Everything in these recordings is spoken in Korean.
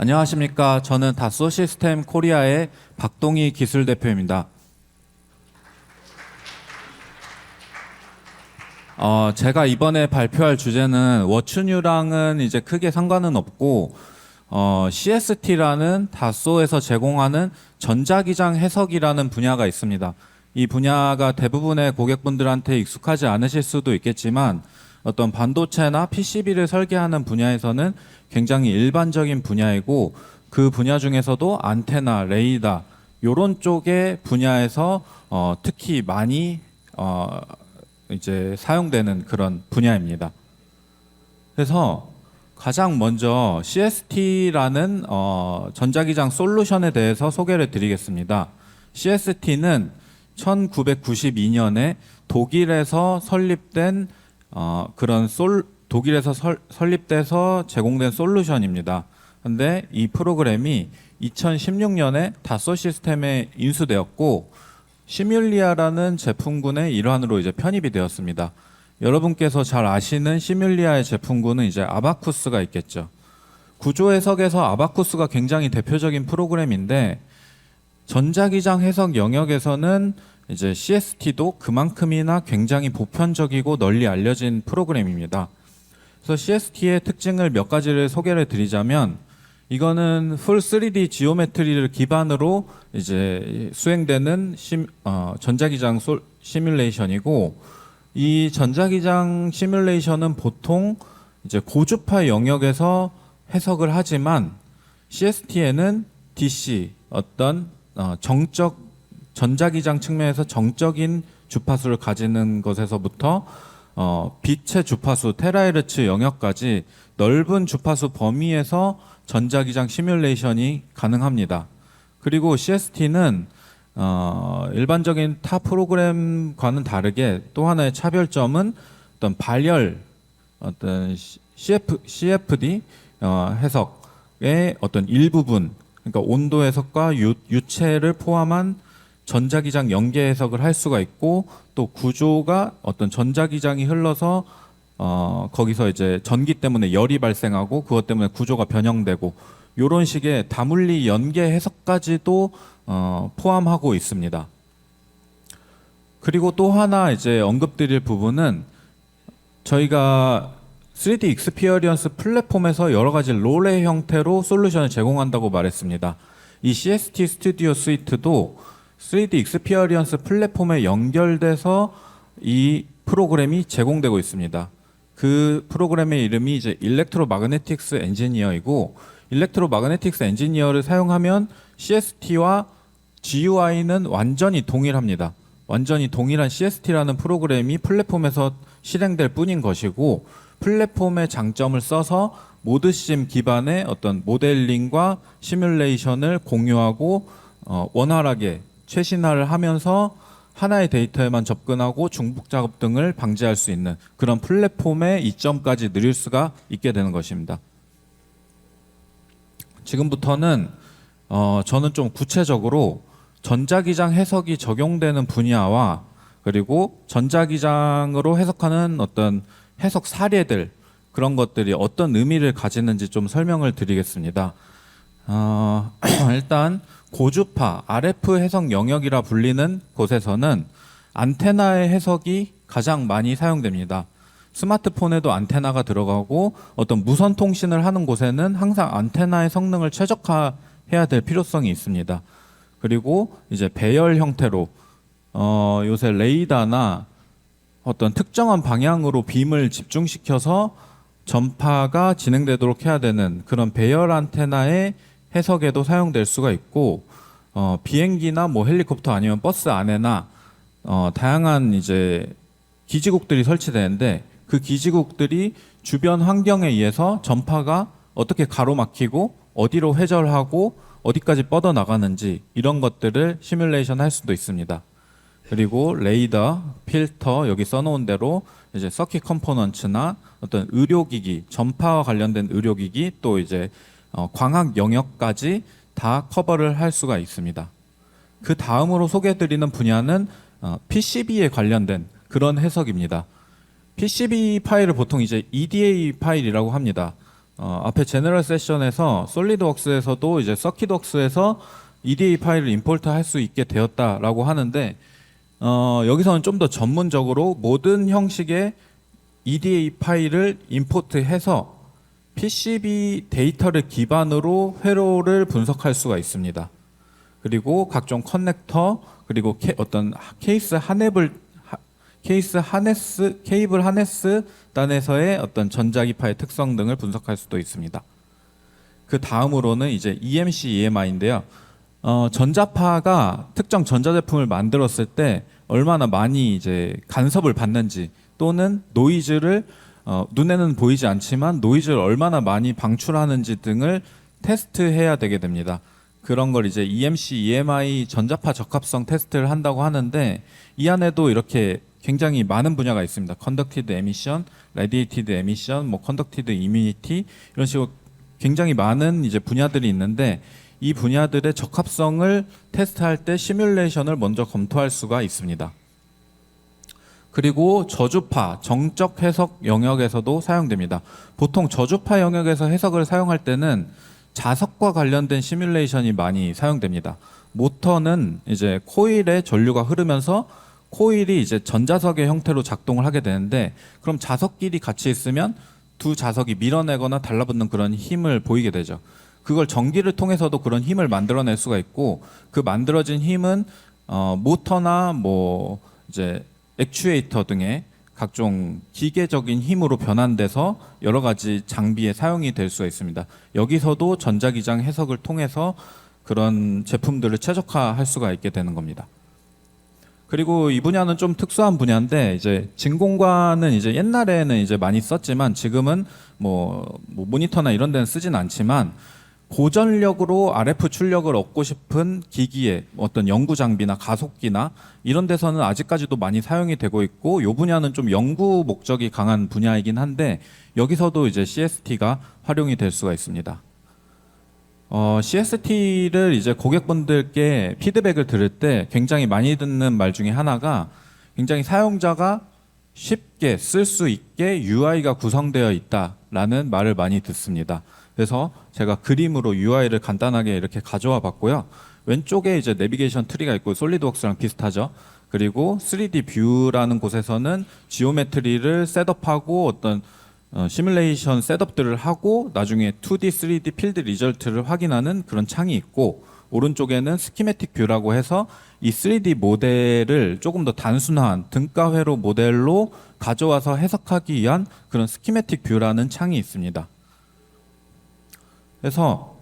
안녕하십니까. 저는 다소 시스템 코리아의 박동희 기술 대표입니다. 제가 이번에 발표할 주제는 워추뉴랑은 이제 크게 상관은 없고, CST라는 다소에서 제공하는 전자기장 해석이라는 분야가 있습니다. 이 분야가 대부분의 고객분들한테 익숙하지 않으실 수도 있겠지만, 어떤 반도체나 PCB를 설계하는 분야에서는 굉장히 일반적인 분야이고, 그 분야 중에서도 안테나, 레이더 요런 쪽의 분야에서 특히 많이 이제 사용되는 그런 분야입니다. 그래서 가장 먼저 CST라는 전자기장 솔루션에 대해서 소개를 드리겠습니다. CST는 1992년에 독일에서 설립된 독일에서 설립돼서 제공된 솔루션입니다. 근데 이 프로그램이 2016년에 다소 시스템에 인수되었고 시뮬리아라는 제품군의 일환으로 이제 편입이 되었습니다. 여러분께서 잘 아시는 시뮬리아의 제품군은 이제 아바쿠스가 있겠죠. 구조 해석에서 아바쿠스가 굉장히 대표적인 프로그램인데 전자기장 해석 영역에서는 이제 CST도 그만큼이나 굉장히 보편적이고 널리 알려진 프로그램입니다. 그래서 CST의 특징을 몇 가지를 소개를 드리자면 이거는 풀 3D 지오메트리를 기반으로 이제 수행되는 전자기장 시뮬레이션이고 이 전자기장 시뮬레이션은 보통 이제 고주파 영역에서 해석을 하지만 CST에는 DC 어떤 정적 전자기장 측면에서 정적인 주파수를 가지는 것에서부터 빛의 주파수 테라헤르츠 영역까지 넓은 주파수 범위에서 전자기장 시뮬레이션이 가능합니다. 그리고 CST는 일반적인 타 프로그램과는 다르게 또 하나의 차별점은 어떤 발열, 어떤 CFD 해석의 어떤 일부분, 그러니까 온도 해석과 유체를 포함한 전자기장 연계 해석을 할 수가 있고 또 구조가 어떤 전자기장이 흘러서 거기서 이제 전기 때문에 열이 발생하고 그것 때문에 구조가 변형되고 이런 식의 다물리 연계 해석까지도 포함하고 있습니다. 그리고 또 하나 이제 언급드릴 부분은 저희가 3D 익스피리언스 플랫폼에서 여러 가지 롤의 형태로 솔루션을 제공한다고 말했습니다. 이 CST 스튜디오 스위트도 3D 익스피리언스 플랫폼에 연결돼서 이 프로그램이 제공되고 있습니다. 그 프로그램의 이름이 이제 일렉트로마그네틱스 엔지니어이고 일렉트로마그네틱스 엔지니어를 사용하면 CST와 GUI는 완전히 동일합니다. 완전히 동일한 CST라는 프로그램이 플랫폼에서 실행될 뿐인 것이고 플랫폼의 장점을 써서 모드심 기반의 어떤 모델링과 시뮬레이션을 공유하고 원활하게 최신화를 하면서 하나의 데이터에만 접근하고 중복 작업 등을 방지할 수 있는 그런 플랫폼의 이점까지 누릴 수가 있게 되는 것입니다. 지금부터는 저는 좀 구체적으로 전자기장 해석이 적용되는 분야와 그리고 전자기장으로 해석하는 어떤 해석 사례들 그런 것들이 어떤 의미를 가지는지 좀 설명을 드리겠습니다. 일단 고주파 RF 해석 영역이라 불리는 곳에서는 안테나의 해석이 가장 많이 사용됩니다. 스마트폰에도 안테나가 들어가고 어떤 무선 통신을 하는 곳에는 항상 안테나의 성능을 최적화해야 될 필요성이 있습니다. 그리고 이제 배열 형태로 요새 레이더나 어떤 특정한 방향으로 빔을 집중시켜서 전파가 진행되도록 해야 되는 그런 배열 안테나의 해석에도 사용될 수가 있고 비행기나 뭐 헬리콥터 아니면 버스 안에나 다양한 이제 기지국들이 설치되는데 그 기지국들이 주변 환경에 의해서 전파가 어떻게 가로막히고 어디로 회절하고 어디까지 뻗어 나가는지 이런 것들을 시뮬레이션 할 수도 있습니다. 그리고 레이더, 필터 여기 써놓은 대로 이제 서킷 컴포넌츠나 어떤 의료기기, 전파와 관련된 의료기기 또 이제 광학 영역까지 다 커버를 할 수가 있습니다. 그 다음으로 소개해드리는 분야는 PCB에 관련된 그런 해석입니다. PCB 파일을 보통 이제 EDA 파일이라고 합니다. 앞에 제너럴 세션에서 솔리드웍스에서도 이제 서킷웍스에서 EDA 파일을 임포트 할 수 있게 되었다라고 하는데 여기서는 좀 더 전문적으로 모든 형식의 EDA 파일을 임포트해서 PCB 데이터를 기반으로 회로를 분석할 수가 있습니다. 그리고 각종 커넥터 그리고 어떤 케이블 하네스 단에서의 어떤 전자기파의 특성 등을 분석할 수도 있습니다. 그 다음으로는 이제 EMC, EMI인데요. 전자파가 특정 전자제품을 만들었을 때 얼마나 많이 이제 간섭을 받는지 또는 노이즈를 눈에는 보이지 않지만 노이즈를 얼마나 많이 방출하는지 등을 테스트해야 되게 됩니다. 그런 걸 이제 EMC, EMI 전자파 적합성 테스트를 한다고 하는데 이 안에도 이렇게 굉장히 많은 분야가 있습니다. Conducted emission, radiated emission, conducted immunity 이런 식으로 굉장히 많은 이제 분야들이 있는데 이 분야들의 적합성을 테스트할 때 시뮬레이션을 먼저 검토할 수가 있습니다. 그리고 저주파, 정적 해석 영역에서도 사용됩니다. 보통 저주파 영역에서 해석을 사용할 때는 자석과 관련된 시뮬레이션이 많이 사용됩니다. 모터는 이제 코일에 전류가 흐르면서 코일이 이제 전자석의 형태로 작동을 하게 되는데 그럼 자석끼리 같이 있으면 두 자석이 밀어내거나 달라붙는 그런 힘을 보이게 되죠. 그걸 전기를 통해서도 그런 힘을 만들어낼 수가 있고 그 만들어진 힘은 모터나 이제 액추에이터 등의 각종 기계적인 힘으로 변환돼서 여러 가지 장비에 사용이 될 수가 있습니다. 여기서도 전자기장 해석을 통해서 그런 제품들을 최적화할 수가 있게 되는 겁니다. 그리고 이 분야는 좀 특수한 분야인데 이제 진공관은 이제 옛날에는 이제 많이 썼지만 지금은 모니터나 이런 데는 쓰진 않지만 고전력으로 RF 출력을 얻고 싶은 기기에 어떤 연구 장비나 가속기나 이런 데서는 아직까지도 많이 사용이 되고 있고 이 분야는 좀 연구 목적이 강한 분야이긴 한데 여기서도 이제 CST가 활용이 될 수가 있습니다. CST를 이제 고객분들께 피드백을 들을 때 굉장히 많이 듣는 말 중에 하나가 굉장히 사용자가 쉽게 쓸 수 있게 UI가 구성되어 있다라는 말을 많이 듣습니다. 그래서 제가 그림으로 UI를 간단하게 이렇게 가져와 봤고요. 왼쪽에 이제 내비게이션 트리가 있고 솔리드웍스랑 비슷하죠. 그리고 3D 뷰라는 곳에서는 지오메트리를 셋업하고 어떤 시뮬레이션 셋업들을 하고 나중에 2D, 3D 필드 리절트를 확인하는 그런 창이 있고 오른쪽에는 스키매틱 뷰라고 해서 이 3D 모델을 조금 더 단순한 등가 회로 모델로 가져와서 해석하기 위한 그런 스키매틱 뷰라는 창이 있습니다. 그래서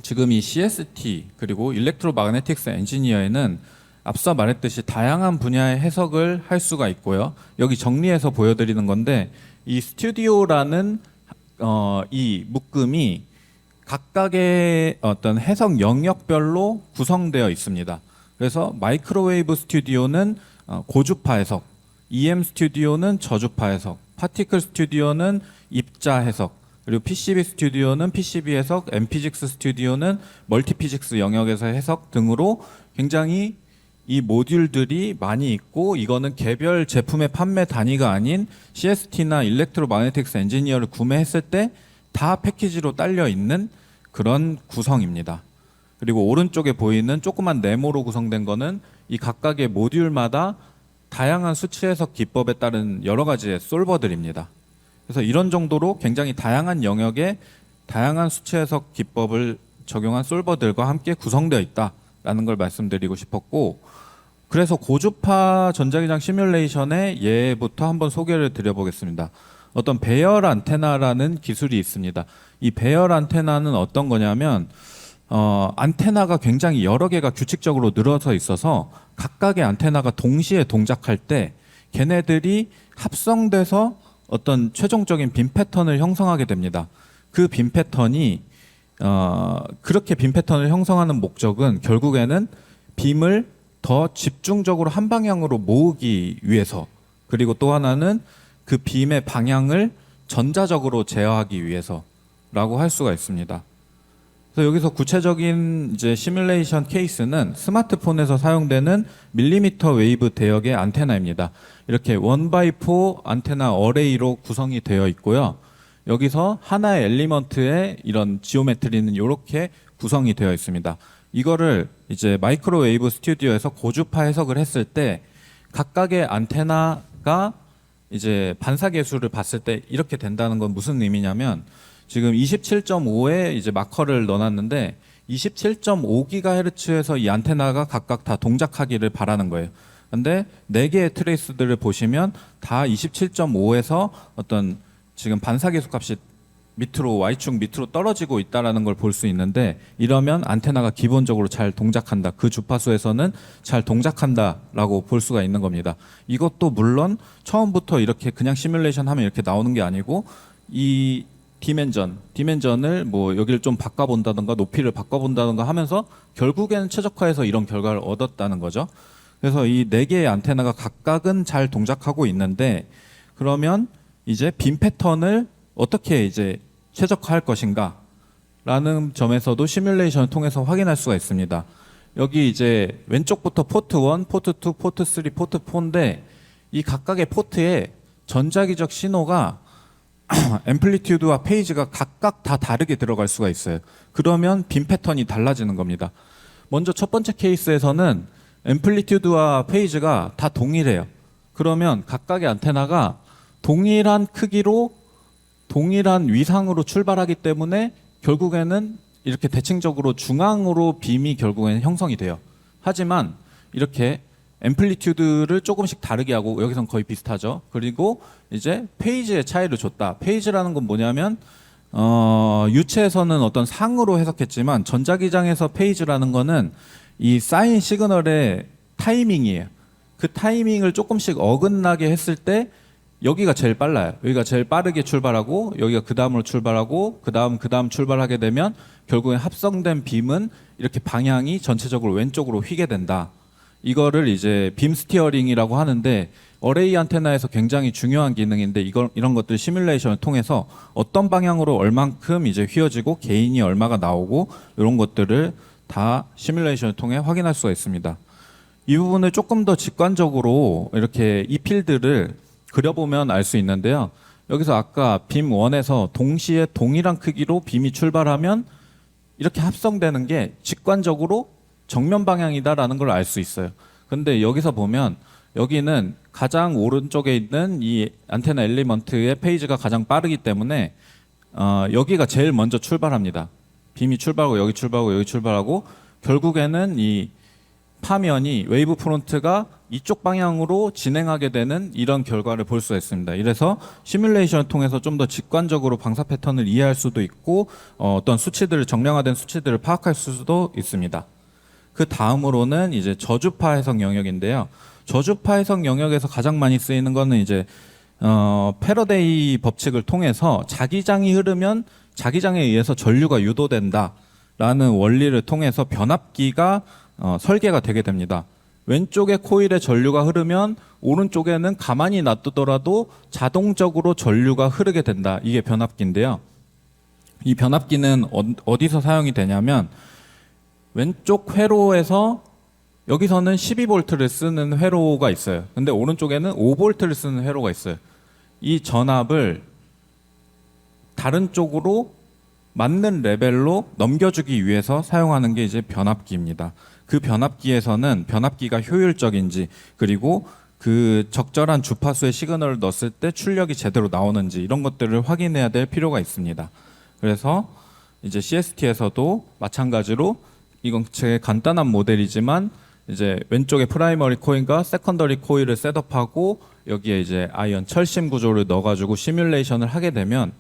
지금 이 CST 그리고 일렉트로마그네틱스 엔지니어에는 앞서 말했듯이 다양한 분야의 해석을 할 수가 있고요. 여기 정리해서 보여드리는 건데 이 스튜디오라는 이 묶음이 각각의 어떤 해석 영역별로 구성되어 있습니다. 그래서 마이크로웨이브 스튜디오는 고주파 해석, EM 스튜디오는 저주파 해석, 파티클 스튜디오는 입자 해석, 그리고 PCB 스튜디오는 PCB 해석, 엠피직스 스튜디오는 멀티피직스 영역에서 해석 등으로 굉장히 이 모듈들이 많이 있고 이거는 개별 제품의 판매 단위가 아닌 CST나 일렉트로마그네틱스 엔지니어를 구매했을 때 다 패키지로 딸려 있는 그런 구성입니다. 그리고 오른쪽에 보이는 조그만 네모로 구성된 거는 이 각각의 모듈마다 다양한 수치 해석 기법에 따른 여러 가지의 솔버들입니다. 그래서 이런 정도로 굉장히 다양한 영역에 다양한 수치 해석 기법을 적용한 솔버들과 함께 구성되어 있다라는 걸 말씀드리고 싶었고 그래서 고주파 전자기장 시뮬레이션의 예부터 한번 소개를 드려보겠습니다. 어떤 배열 안테나라는 기술이 있습니다. 이 배열 안테나는 어떤 거냐면 안테나가 굉장히 여러 개가 규칙적으로 늘어서 있어서 각각의 안테나가 동시에 동작할 때 걔네들이 합성돼서 어떤 최종적인 빔 패턴을 형성하게 됩니다. 그 빔 패턴이 그렇게 빔 패턴을 형성하는 목적은 결국에는 빔을 더 집중적으로 한 방향으로 모으기 위해서 그리고 또 하나는 그 빔의 방향을 전자적으로 제어하기 위해서라고 할 수가 있습니다. 그래서 여기서 구체적인 이제 시뮬레이션 케이스는 스마트폰에서 사용되는 밀리미터 웨이브 대역의 안테나입니다. 이렇게 1x4 안테나 어레이로 구성이 되어 있고요. 여기서 하나의 엘리먼트의 이런 지오메트리는 이렇게 구성이 되어 있습니다. 이거를 이제 마이크로웨이브 스튜디오에서 고주파 해석을 했을 때 각각의 안테나가 이제 반사 계수를 봤을 때 이렇게 된다는 건 무슨 의미냐면 지금 27.5에 이제 마커를 넣어놨는데 27.5GHz에서 이 안테나가 각각 다 동작하기를 바라는 거예요. 근데 4개의 트레이스들을 보시면 다 27.5에서 어떤 지금 반사 계수 값이 밑으로 Y축 밑으로 떨어지고 있다라는 걸 볼 수 있는데 이러면 안테나가 기본적으로 잘 동작한다. 그 주파수에서는 잘 동작한다라고 볼 수가 있는 겁니다. 이것도 물론 처음부터 이렇게 그냥 시뮬레이션 하면 이렇게 나오는 게 아니고 이 디멘전을 뭐 여기를 좀 바꿔본다든가 높이를 바꿔본다든가 하면서 결국에는 최적화해서 이런 결과를 얻었다는 거죠. 그래서 이 4개의 안테나가 각각은 잘 동작하고 있는데 그러면 이제 빔 패턴을 어떻게 이제 최적화할 것인가 라는 점에서도 시뮬레이션을 통해서 확인할 수가 있습니다. 여기 이제 왼쪽부터 포트 1, 포트 2, 포트 3, 포트 4인데 이 각각의 포트에 전자기적 신호가 앰플리튜드와 페이지가 각각 다 다르게 들어갈 수가 있어요. 그러면 빔 패턴이 달라지는 겁니다. 먼저 첫 번째 케이스에서는 앰플리튜드와 페이지가 다 동일해요. 그러면 각각의 안테나가 동일한 크기로 동일한 위상으로 출발하기 때문에 결국에는 이렇게 대칭적으로 중앙으로 빔이 결국에는 형성이 돼요. 하지만 이렇게 앰플리튜드를 조금씩 다르게 하고 여기선 거의 비슷하죠. 그리고 이제 페이지의 차이를 줬다. 페이지라는 건 뭐냐면 유체에서는 어떤 상으로 해석했지만 전자기장에서 페이지라는 거는 이 사인 시그널의 타이밍이에요. 그 타이밍을 조금씩 어긋나게 했을 때 여기가 제일 빨라요. 여기가 제일 빠르게 출발하고 여기가 그 다음으로 출발하고 그 다음 출발하게 되면 결국엔 합성된 빔은 이렇게 방향이 전체적으로 왼쪽으로 휘게 된다. 이거를 이제 빔 스티어링이라고 하는데 어레이 안테나에서 굉장히 중요한 기능인데 이런 것들 시뮬레이션을 통해서 어떤 방향으로 얼만큼 이제 휘어지고 게인이 얼마가 나오고 이런 것들을 다 시뮬레이션을 통해 확인할 수가 있습니다. 이 부분을 조금 더 직관적으로 이렇게 이 필드를 그려보면 알 수 있는데요. 여기서 아까 빔 1에서 동시에 동일한 크기로 빔이 출발하면 이렇게 합성되는 게 직관적으로 정면 방향이다라는 걸 알 수 있어요. 근데 여기서 보면 여기는 가장 오른쪽에 있는 이 안테나 엘리먼트의 페이지가 가장 빠르기 때문에 여기가 제일 먼저 출발합니다. 빔이 출발하고 여기 출발하고 여기 출발하고 결국에는 이 파면이 웨이브 프론트가 이쪽 방향으로 진행하게 되는 이런 결과를 볼 수가 있습니다. 이래서 시뮬레이션을 통해서 좀 더 직관적으로 방사 패턴을 이해할 수도 있고 어떤 수치들을 정량화된 수치들을 파악할 수도 있습니다. 그 다음으로는 이제 저주파 해석 영역인데요. 저주파 해석 영역에서 가장 많이 쓰이는 거는 이제 패러데이 법칙을 통해서 자기장이 흐르면 자기장에 의해서 전류가 유도된다라는 원리를 통해서 변압기가 설계가 되게 됩니다. 왼쪽에 코일에 전류가 흐르면 오른쪽에는 가만히 놔두더라도 자동적으로 전류가 흐르게 된다. 이게 변압기인데요. 이 변압기는 어디서 사용이 되냐면 왼쪽 회로에서 여기서는 12V를 쓰는 회로가 있어요. 근데 오른쪽에는 5V를 쓰는 회로가 있어요. 이 전압을 다른 쪽으로 맞는 레벨로 넘겨주기 위해서 사용하는 게 이제 변압기입니다. 그 변압기에서는 변압기가 효율적인지 그리고 그 적절한 주파수의 시그널을 넣었을 때 출력이 제대로 나오는지 이런 것들을 확인해야 될 필요가 있습니다. 그래서 이제 CST에서도 마찬가지로 이건 제 간단한 모델이지만 이제 왼쪽에 프라이머리 코일과 세컨더리 코일을 셋업하고 여기에 이제 아이언 철심 구조를 넣어가지고 시뮬레이션을 하게 되면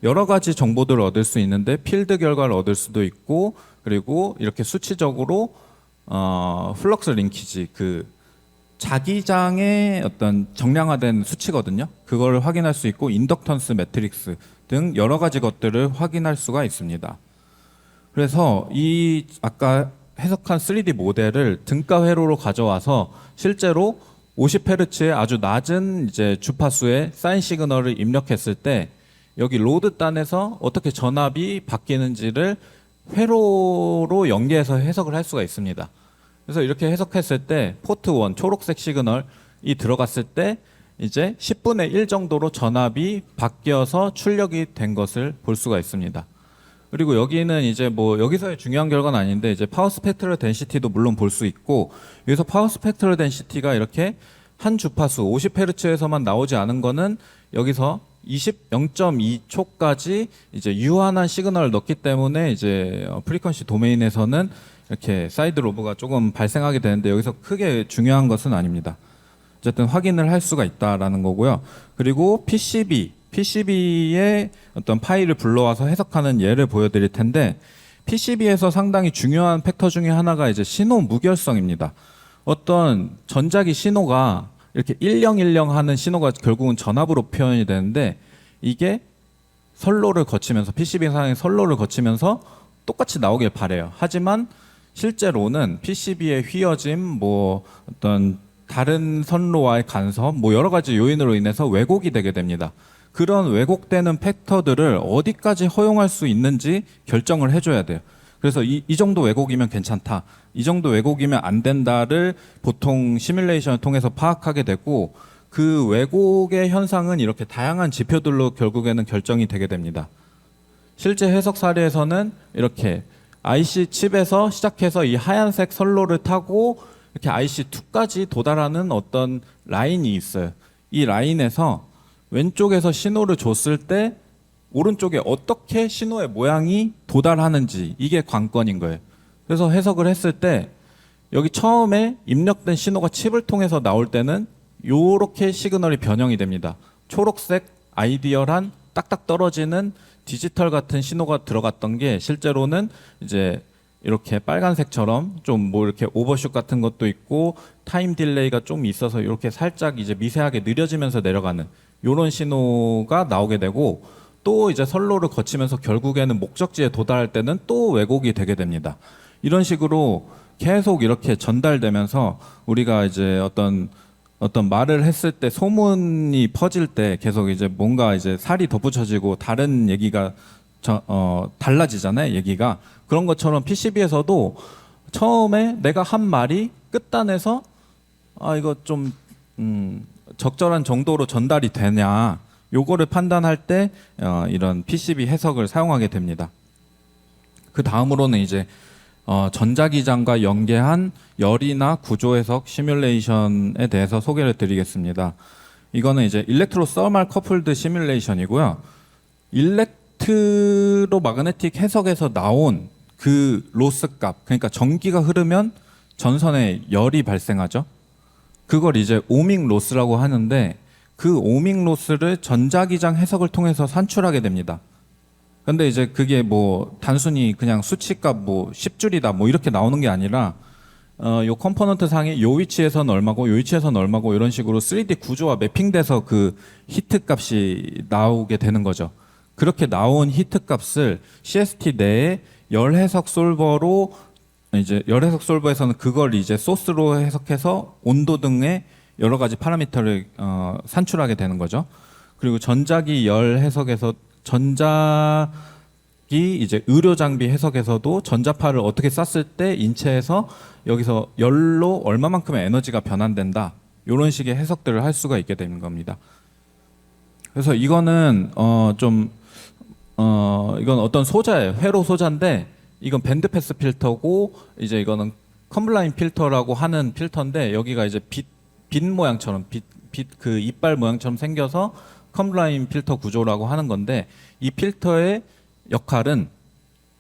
여러 가지 정보들을 얻을 수 있는데 필드 결과를 얻을 수도 있고 그리고 이렇게 수치적으로 플럭스 링키지 그 자기장의 어떤 정량화된 수치거든요. 그걸 확인할 수 있고 인덕턴스 매트릭스 등 여러 가지 것들을 확인할 수가 있습니다. 그래서 이 아까 해석한 3D 모델을 등가 회로로 가져와서 실제로 50Hz의 아주 낮은 이제 주파수의 사인 시그널을 입력했을 때 여기 로드 단에서 어떻게 전압이 바뀌는지를 회로로 연계해서 해석을 할 수가 있습니다. 그래서 이렇게 해석했을 때 포트 1 초록색 시그널이 들어갔을 때 이제 10분의 1 정도로 전압이 바뀌어서 출력이 된 것을 볼 수가 있습니다. 그리고 여기는 이제 뭐 여기서의 중요한 결과는 아닌데 이제 파워 스펙트럴 덴시티도 물론 볼 수 있고, 여기서 파워 스펙트럴 덴시티가 이렇게 한 주파수 50Hz에서만 나오지 않은 거는 여기서 0.2초까지 이제 유한한 시그널을 넣기 때문에 이제 프리퀀시 도메인에서는 이렇게 사이드 로브가 조금 발생하게 되는데, 여기서 크게 중요한 것은 아닙니다. 어쨌든 확인을 할 수가 있다라는 거고요. 그리고 PCB의 어떤 파일을 불러와서 해석하는 예를 보여드릴 텐데, PCB에서 상당히 중요한 팩터 중에 하나가 이제 신호 무결성입니다. 어떤 전자기 신호가 이렇게 1010 하는 신호가 결국은 전압으로 표현이 되는데, 이게 선로를 거치면서 PCB 상의 선로를 거치면서 똑같이 나오길 바래요. 하지만 실제로는 PCB의 휘어짐, 뭐 어떤 다른 선로와의 간섭, 뭐 여러 가지 요인으로 인해서 왜곡이 되게 됩니다. 그런 왜곡되는 팩터들을 어디까지 허용할 수 있는지 결정을 해줘야 돼요. 그래서 이 정도 왜곡이면 괜찮다, 이 정도 왜곡이면 안 된다를 보통 시뮬레이션을 통해서 파악하게 되고, 그 왜곡의 현상은 이렇게 다양한 지표들로 결국에는 결정이 되게 됩니다. 실제 해석 사례에서는 이렇게 IC 칩에서 시작해서 이 하얀색 선로를 타고 이렇게 IC2까지 도달하는 어떤 라인이 있어요. 이 라인에서 왼쪽에서 신호를 줬을 때 오른쪽에 어떻게 신호의 모양이 도달하는지, 이게 관건인 거예요. 그래서 해석을 했을 때 여기 처음에 입력된 신호가 칩을 통해서 나올 때는 요렇게 시그널이 변형이 됩니다. 초록색 아이디얼한 딱딱 떨어지는 디지털 같은 신호가 들어갔던 게 실제로는 이제 이렇게 빨간색처럼 좀 뭐 이렇게 오버슛 같은 것도 있고 타임 딜레이가 좀 있어서 이렇게 살짝 이제 미세하게 느려지면서 내려가는 요런 신호가 나오게 되고, 또 이제 선로를 거치면서 결국에는 목적지에 도달할 때는 또 왜곡이 되게 됩니다. 이런 식으로 계속 이렇게 전달되면서 우리가 이제 어떤 말을 했을 때 소문이 퍼질 때 계속 이제 뭔가 이제 살이 덧붙여지고 다른 얘기가 달라지잖아요, 얘기가. 그런 것처럼 PCB에서도 처음에 내가 한 말이 끝단에서 이거 좀 적절한 정도로 전달이 되냐, 요거를 판단할 때 이런 PCB 해석을 사용하게 됩니다. 그 다음으로는 이제 전자기장과 연계한 열이나 구조 해석 시뮬레이션에 대해서 소개를 드리겠습니다. 이거는 이제 일렉트로 서멀 커플드 시뮬레이션이고요. 일렉트로 마그네틱 해석에서 나온 그 로스 값, 그러니까 전기가 흐르면 전선에 열이 발생하죠. 그걸 이제 오밍 로스라고 하는데, 그 오밍 로스를 전자기장 해석을 통해서 산출하게 됩니다. 근데 이제 그게 뭐 단순히 그냥 수치값 뭐 10줄이다 뭐 이렇게 나오는 게 아니라 요 컴포넌트 상에 요 위치에서는 얼마고 요 위치에서는 얼마고 이런 식으로 3D 구조와 매핑돼서 그 히트 값이 나오게 되는 거죠. 그렇게 나온 히트 값을 CST 내에 열 해석 솔버로, 이제 열 해석 솔버에서는 그걸 이제 소스로 해석해서 온도 등의 여러 가지 파라미터를 산출하게 되는 거죠. 그리고 전자기 열 해석에서 전자기 이제 의료 장비 해석에서도 전자파를 어떻게 쐈을 때 인체에서 여기서 열로 얼마만큼의 에너지가 변환된다, 이런 식의 해석들을 할 수가 있게 되는 겁니다. 그래서 이거는 이건 어떤 소자예요. 회로 소자인데 이건 밴드 패스 필터고, 이제 이거는 컴블라인 필터라고 하는 필터인데, 여기가 이제 빛 모양처럼 그 이빨 모양처럼 생겨서 컴블라인 필터 구조라고 하는 건데, 이 필터의 역할은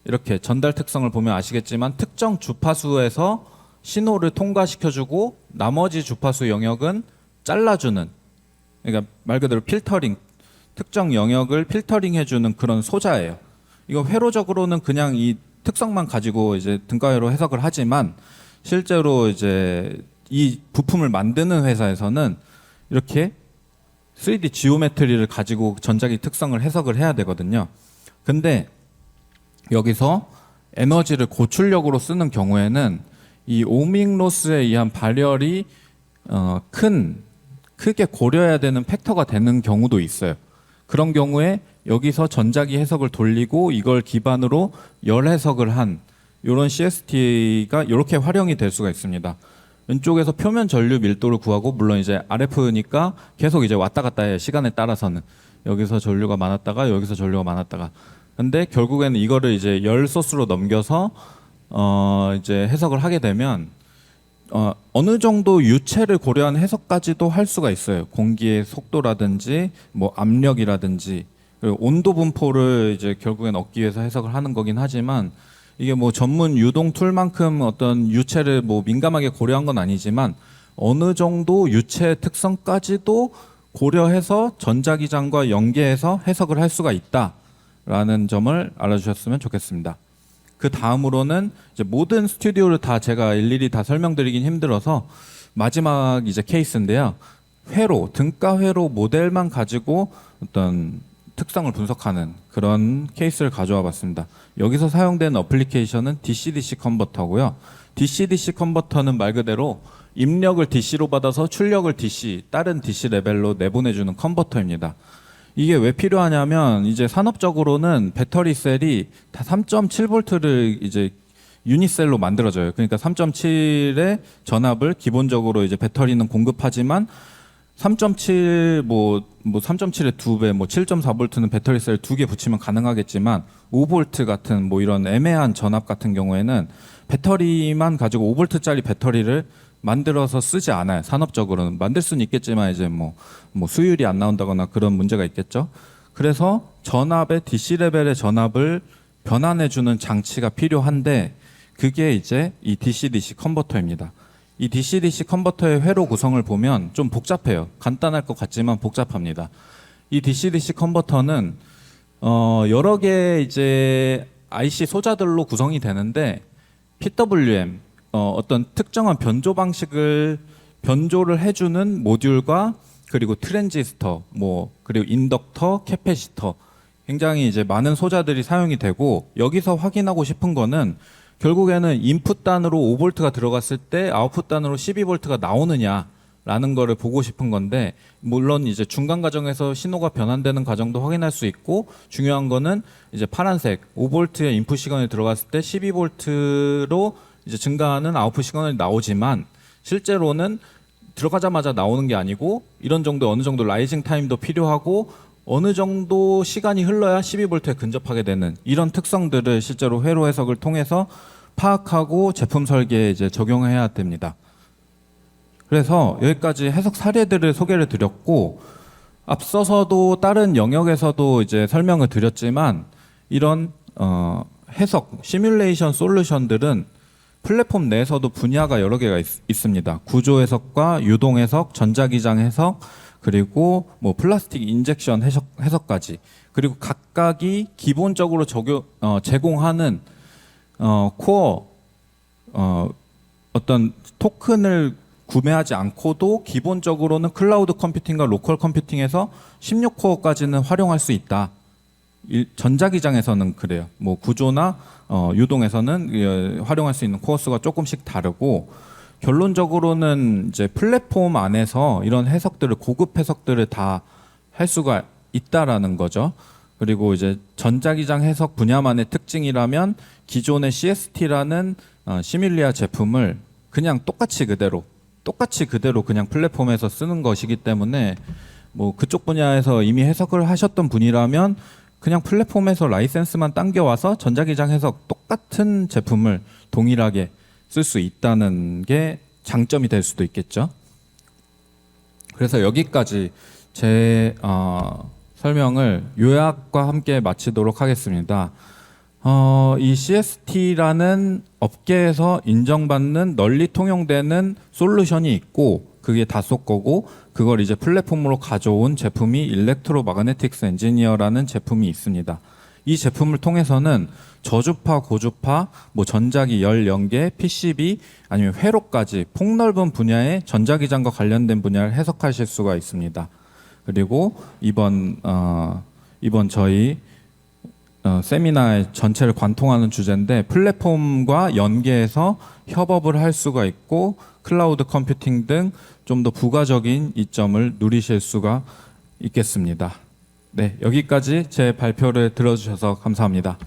이렇게 전달 특성을 보면 아시겠지만 특정 주파수에서 신호를 통과시켜주고 나머지 주파수 영역은 잘라주는, 그러니까 말 그대로 필터링, 특정 영역을 필터링 해주는 그런 소자예요. 이거 회로적으로는 그냥 이 특성만 가지고 이제 등가회로 해석을 하지만, 실제로 이제 이 부품을 만드는 회사에서는 이렇게 3D 지오메트리를 가지고 전자기 특성을 해석을 해야 되거든요. 근데 여기서 에너지를 고출력으로 쓰는 경우에는 이 오밍 로스에 의한 발열이 크게 고려해야 되는 팩터가 되는 경우도 있어요. 그런 경우에 여기서 전자기 해석을 돌리고 이걸 기반으로 열 해석을 한 이런 CST가 이렇게 활용이 될 수가 있습니다. 왼쪽에서 표면 전류 밀도를 구하고, 물론 이제 RF니까 계속 이제 왔다 갔다 해요. 시간에 따라서는. 여기서 전류가 많았다가 여기서 전류가 많았다가. 근데 결국에는 이거를 이제 열 소스로 넘겨서 이제 해석을 하게 되면 어느 정도 유체를 고려한 해석까지도 할 수가 있어요. 공기의 속도라든지 뭐 압력이라든지, 그리고 온도 분포를 이제 결국엔 얻기 위해서 해석을 하는 거긴 하지만, 이게 뭐 전문 유동 툴만큼 어떤 유체를 뭐 민감하게 고려한 건 아니지만 어느 정도 유체의 특성까지도 고려해서 전자기장과 연계해서 해석을 할 수가 있다라는 점을 알아주셨으면 좋겠습니다. 그 다음으로는 이제 모든 스튜디오를 다 제가 일일이 다 설명드리긴 힘들어서 마지막 이제 케이스인데요. 회로, 등가 회로 모델만 가지고 어떤 특성을 분석하는 그런 케이스를 가져와 봤습니다. 여기서 사용된 어플리케이션은 DC-DC 컨버터고요. DC-DC 컨버터는 말 그대로 입력을 DC로 받아서 출력을 DC, 다른 DC 레벨로 내보내주는 컨버터입니다. 이게 왜 필요하냐면, 이제 산업적으로는 배터리 셀이 다 3.7V를 이제 유니셀로 만들어져요. 그러니까 3.7의 전압을 기본적으로 이제 배터리는 공급하지만 3.7 뭐 3.7의 2배, 뭐 7.4V는 배터리 셀 2개 붙이면 가능하겠지만 5V 같은 뭐 이런 애매한 전압 같은 경우에는 배터리만 가지고 5V짜리 배터리를 만들어서 쓰지 않아요. 산업적으로는 만들 수는 있겠지만 이제 뭐 수율이 안 나온다거나 그런 문제가 있겠죠. 그래서 전압의 DC 레벨의 전압을 변환해주는 장치가 필요한데, 그게 이제 이 DC-DC 컨버터입니다. 이 DC-DC 컨버터의 회로 구성을 보면 좀 복잡해요. 간단할 것 같지만 복잡합니다. 이 DC-DC 컨버터는 여러 개 이제 IC 소자들로 구성이 되는데, PWM 어떤 특정한 변조 방식을 변조를 해주는 모듈과, 그리고 트랜지스터, 그리고 인덕터, 캐패시터, 굉장히 이제 많은 소자들이 사용이 되고, 여기서 확인하고 싶은 거는 결국에는 인풋 단으로 5V가 들어갔을 때 아웃풋 단으로 12V가 나오느냐라는 거를 보고 싶은 건데, 물론 이제 중간 과정에서 신호가 변환되는 과정도 확인할 수 있고, 중요한 거는 이제 파란색 5V의 인풋 시간이 들어갔을 때 12V로 이제 증가하는 아웃풋 시간이 나오지만, 실제로는 들어가자마자 나오는 게 아니고 이런 정도 어느 정도 라이징 타임도 필요하고 어느 정도 시간이 흘러야 12V에 근접하게 되는 이런 특성들을 실제로 회로 해석을 통해서 파악하고 제품 설계에 이제 적용해야 됩니다. 그래서 여기까지 해석 사례들을 소개를 드렸고, 앞서서도 다른 영역에서도 이제 설명을 드렸지만, 이런 해석 시뮬레이션 솔루션들은 플랫폼 내에서도 분야가 여러 개가 있습니다. 구조 해석과 유동 해석, 전자기장 해석, 그리고 뭐 플라스틱 인젝션 해석까지. 그리고 각각이 기본적으로 제공하는 코어 어떤 토큰을 구매하지 않고도 기본적으로는 클라우드 컴퓨팅과 로컬 컴퓨팅에서 16코어까지는 활용할 수 있다. 전자기장에서는 그래요. 뭐 구조나 유동에서는 활용할 수 있는 코어 수가 조금씩 다르고, 결론적으로는 이제 플랫폼 안에서 이런 해석들을, 고급 해석들을 다 할 수가 있다라는 거죠. 그리고 이제 전자기장 해석 분야만의 특징이라면, 기존의 CST라는 시뮬리아 제품을 그냥 똑같이 그대로 그냥 플랫폼에서 쓰는 것이기 때문에, 뭐 그쪽 분야에서 이미 해석을 하셨던 분이라면 그냥 플랫폼에서 라이센스만 당겨와서 전자기장 해석 똑같은 제품을 동일하게 쓸 수 있다는 게 장점이 될 수도 있겠죠. 그래서 여기까지 제 설명을 요약과 함께 마치도록 하겠습니다. 이 CST라는 업계에서 인정받는 널리 통용되는 솔루션이 있고, 그게 다소 거고, 그걸 이제 플랫폼으로 가져온 제품이 일렉트로마그네틱스 엔지니어라는 제품이 있습니다. 이 제품을 통해서는 저주파, 고주파, 뭐 전자기, 열, 연계, PCB, 아니면 회로까지 폭넓은 분야의 전자기장과 관련된 분야를 해석하실 수가 있습니다. 그리고 이번 저희 세미나의 전체를 관통하는 주제인데, 플랫폼과 연계해서 협업을 할 수가 있고 클라우드 컴퓨팅 등 좀 더 부가적인 이점을 누리실 수가 있겠습니다. 네, 여기까지 제 발표를 들어주셔서 감사합니다.